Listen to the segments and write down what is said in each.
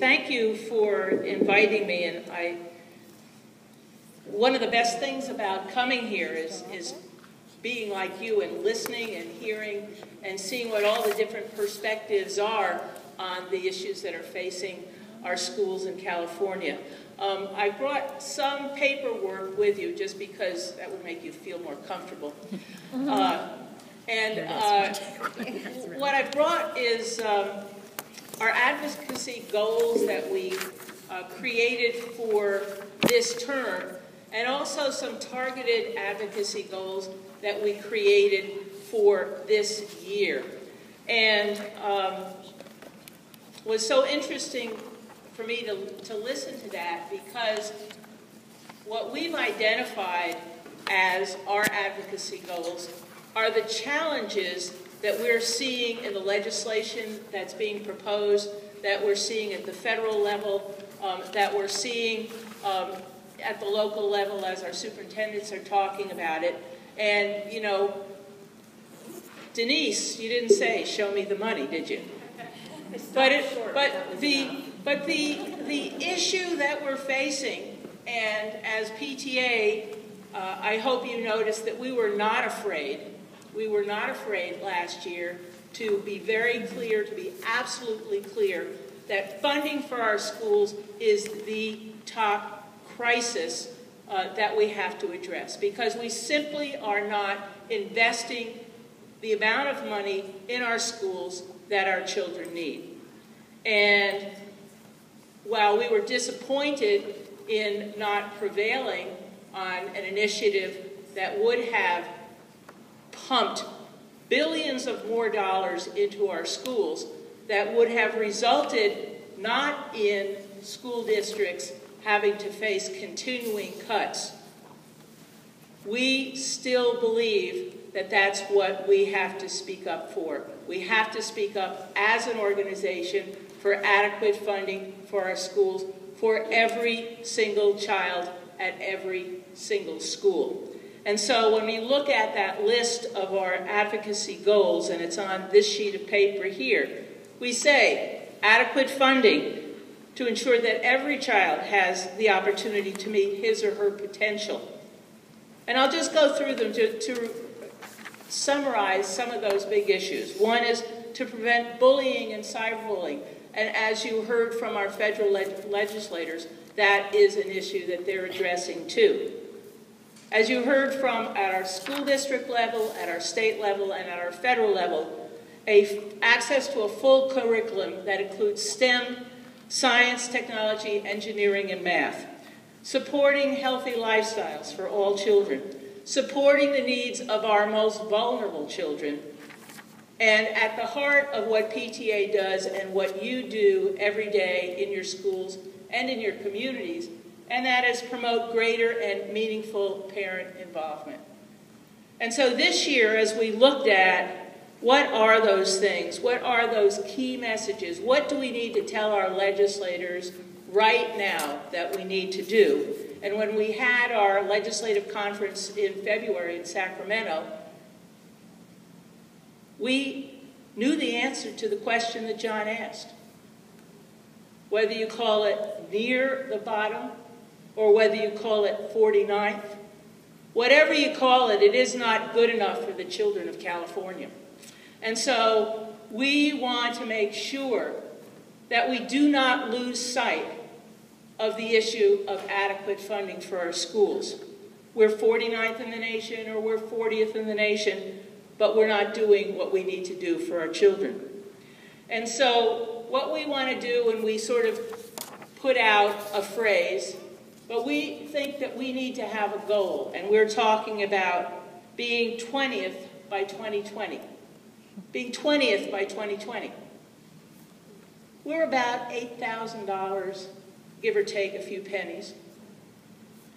thank you for inviting me. And one of the best things about coming here is being like you and listening and hearing and seeing what all the different perspectives are on the issues that are facing our schools in California. I brought some paperwork with you just because that would make you feel more comfortable. What I brought is our advocacy goals that we created for this term, and also some targeted advocacy goals that we created for this year. And was so interesting for me to listen to that, because what we've identified as our advocacy goals are the challenges that we're seeing in the legislation that's being proposed, that we're seeing at the federal level, that we're seeing at the local level as our superintendents are talking about it. And, you know, Denise, you didn't say, show me the money, did you? But the issue that we're facing, and as PTA, I hope you noticed that we were not afraid. We were not afraid last year to be very clear, to be absolutely clear, that funding for our schools is the top crisis that we have to address, because we simply are not investing the amount of money in our schools that our children need. And while we were disappointed in not prevailing on an initiative that would have pumped billions of more dollars into our schools, that would have resulted not in school districts having to face continuing cuts, we still believe that that's what we have to speak up for. We have to speak up as an organization for adequate funding for our schools, for every single child at every single school. And so when we look at that list of our advocacy goals, and it's on this sheet of paper here, we say adequate funding to ensure that every child has the opportunity to meet his or her potential. And I'll just go through them to summarize some of those big issues. One is to prevent bullying and cyberbullying. And as you heard from our federal legislators, that is an issue that they're addressing too. As you heard from at our school district level, at our state level, and at our federal level, access to a full curriculum that includes STEM, science, technology, engineering, and math. Supporting healthy lifestyles for all children. Supporting the needs of our most vulnerable children. And at the heart of what PTA does and what you do every day in your schools and in your communities, and that is promote greater and meaningful parent involvement. And so this year, as we looked at what are those things, what are those key messages, what do we need to tell our legislators right now that we need to do? And when we had our legislative conference in February in Sacramento, we knew the answer to the question that John asked. Whether you call it near the bottom or whether you call it 49th, whatever you call it, it is not good enough for the children of California. And so we want to make sure that we do not lose sight of the issue of adequate funding for our schools. We're 49th in the nation or we're 40th in the nation, but we're not doing what we need to do for our children. And so what we want to do when we sort of put out a phrase, but we think that we need to have a goal, and we're talking about being 20th by 2020. Being 20th by 2020. We're about $8,000, give or take a few pennies,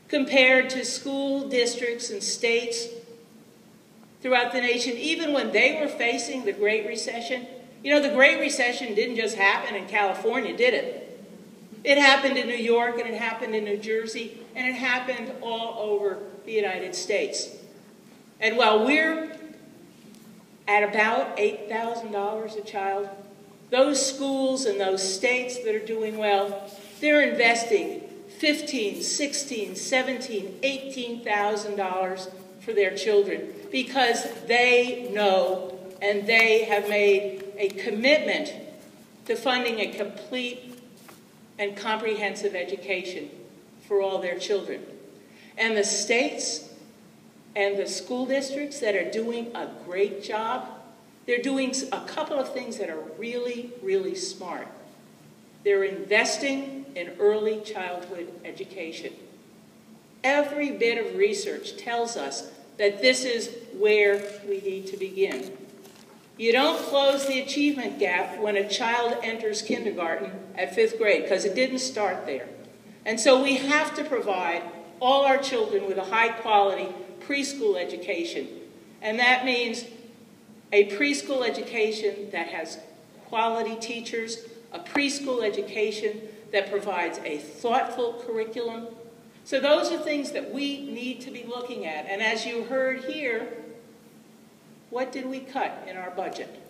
compared to school districts and states throughout the nation, even when they were facing the Great Recession. You know, the Great Recession didn't just happen in California, did it? It happened in New York, and it happened in New Jersey, and it happened all over the United States. And while we're at about $8,000 a child, those schools and those states that are doing well, they're investing $15,000, $16,000, $17,000, $18,000 for their children because they know and they have made a commitment to funding a complete and comprehensive education for all their children. And the states and the school districts that are doing a great job, they're doing a couple of things that are really, really smart. They're investing in early childhood education. Every bit of research tells us that this is where we need to begin. You don't close the achievement gap when a child enters kindergarten at 5th grade, because it didn't start there. And so we have to provide all our children with a high-quality preschool education. And that means a preschool education that has quality teachers, a preschool education that provides a thoughtful curriculum. So those are things that we need to be looking at. And as you heard here, what did we cut in our budget?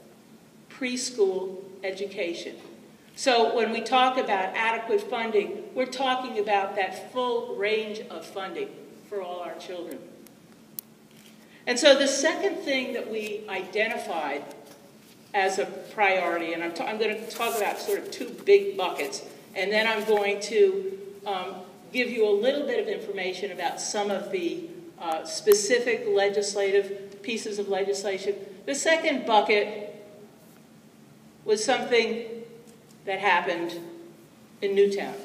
Preschool education. So when we talk about adequate funding, we're talking about that full range of funding for all our children. And so the second thing that we identified as a priority, and I'm going to talk about sort of two big buckets, and then I'm going to give you a little bit of information about some of the specific legislative pieces of legislation. The second bucket was something that happened in Newtown.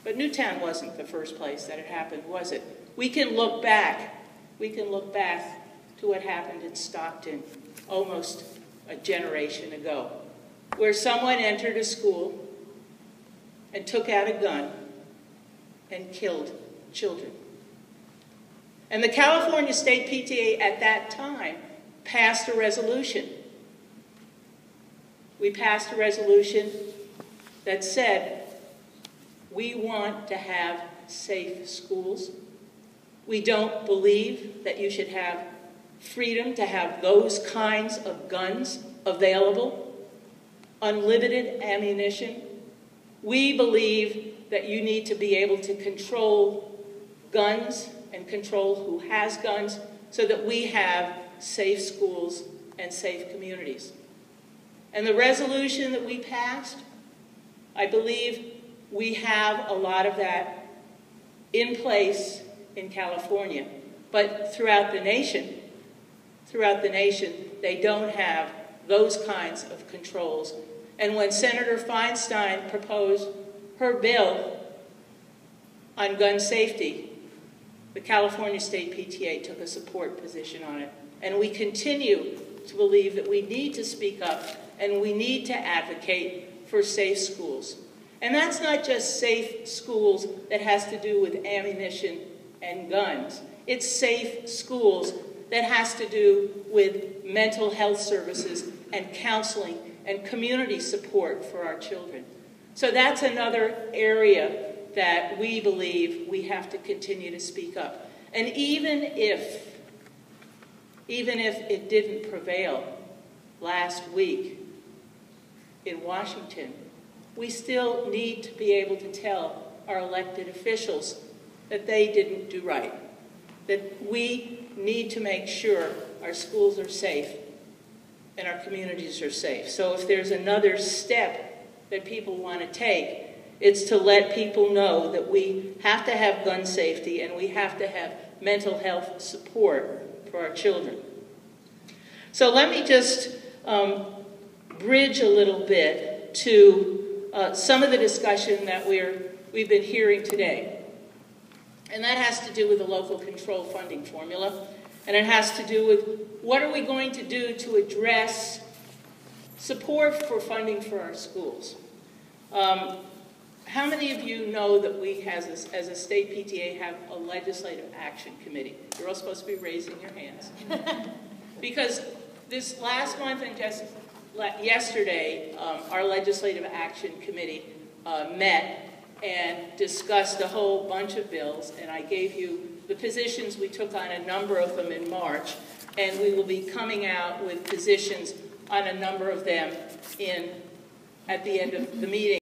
But Newtown wasn't the first place that it happened, was it? We can look back to what happened in Stockton almost a generation ago, where someone entered a school and took out a gun and killed children. And the California State PTA at that time passed a resolution. We passed a resolution that said we want to have safe schools. We don't believe that you should have freedom to have those kinds of guns available, unlimited ammunition. We believe that you need to be able to control guns and control who has guns so that we have safe schools and safe communities. And the resolution that we passed, I believe we have a lot of that in place in California. But throughout the nation, they don't have those kinds of controls. And when Senator Feinstein proposed her bill on gun safety, the California State PTA took a support position on it. And we continue to believe that we need to speak up and we need to advocate for safe schools. And that's not just safe schools that has to do with ammunition and guns. It's safe schools that has to do with mental health services and counseling and community support for our children. So that's another area that we believe we have to continue to speak up. And even if it didn't prevail last week in Washington, we still need to be able to tell our elected officials that they didn't do right, that we need to make sure our schools are safe and our communities are safe. So if there's another step that people want to take, it's to let people know that we have to have gun safety and we have to have mental health support for our children. So let me just bridge a little bit to some of the discussion that we've been hearing today. And that has to do with the local control funding formula. And it has to do with what are we going to do to address support for funding for our schools. How many of you know that we, as a state PTA, have a legislative action committee? You're all supposed to be raising your hands. Because this last month and just yesterday, our legislative action committee met and discussed a whole bunch of bills, and I gave you the positions. We took on a number of them in March, and we will be coming out with positions on a number of them at the end of the meeting.